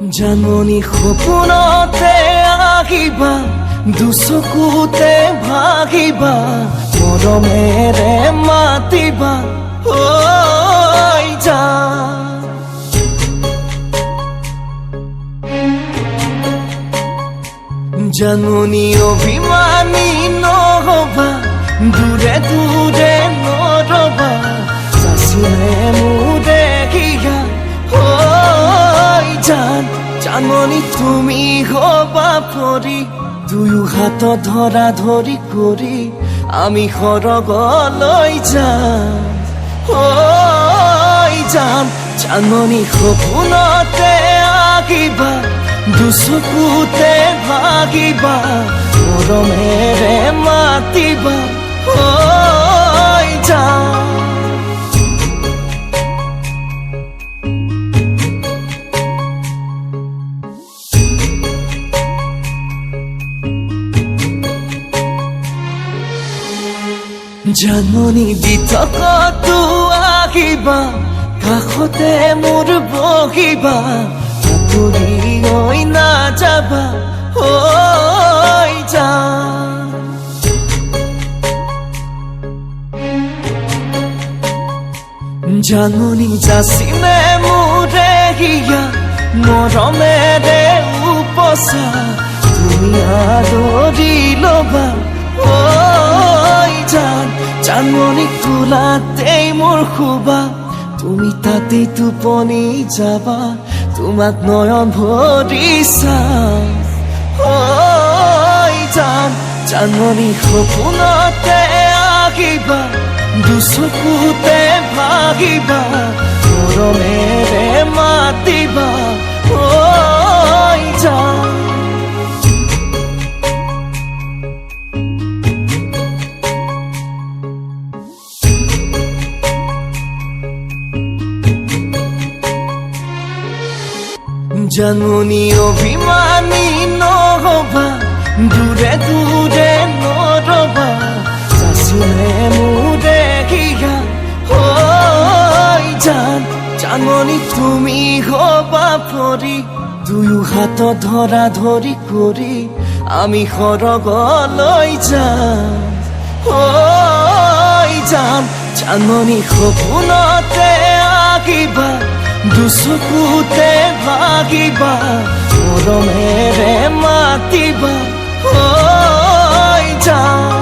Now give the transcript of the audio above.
জাননী সপোনতে আহিবা, দুচকুতে ভাগিবা, মৰমেৰে মাতিবা ঐ জান। জাননী অভিমানী নহবা, দূৰে দূৰে নৰবা, চাচিলে মোৰ দেখিয়া ঐ জান। জাননী তুমি হবা পৰি, দুয়ো হাত ধৰা ধৰি কৰি আমি সৰগলৈ যাম ঐ জান। জাননী সপোনতে আহিবা, দুচকুতে ভাগিবা, মৰমেৰে মাতিবা ঐ জান। জাননী বিতকতো আহিবা, কাষতে মোৰ বহিবা, আঁতৰি ঐ নাযাবা ঐ জান। জাননী যাচিলে মোৰে হিয়া, মৰমেৰে উপচা, তুমি আদৰি ল'বা ঐ জান। জাননী কোলাতেই মোৰ শুবা, তুমি তাতেই টোপনি যাবা, তোমাক নয়ন ভৰি চাম ঐ জান। জাননী সপোনতে আহিবা, দুচকুতে ভাগিবা, মৰমেৰে মাতিবা ঐ জান। জাননী অভিমানী নহবা, দূৰে দূৰে নৰবা, চাচিলে মোৰ দেখিয়া ঐ জান। জাননী তুমি হবা পৰি, দুয়ো হাত ধৰা ধৰি কৰি আমি সৰগলৈ যাম ঐ জান। জাননী সপোনতে আহিবা, দুচকুতে ভাগিবা, মৰমেৰে মাতিবা ঐ জান।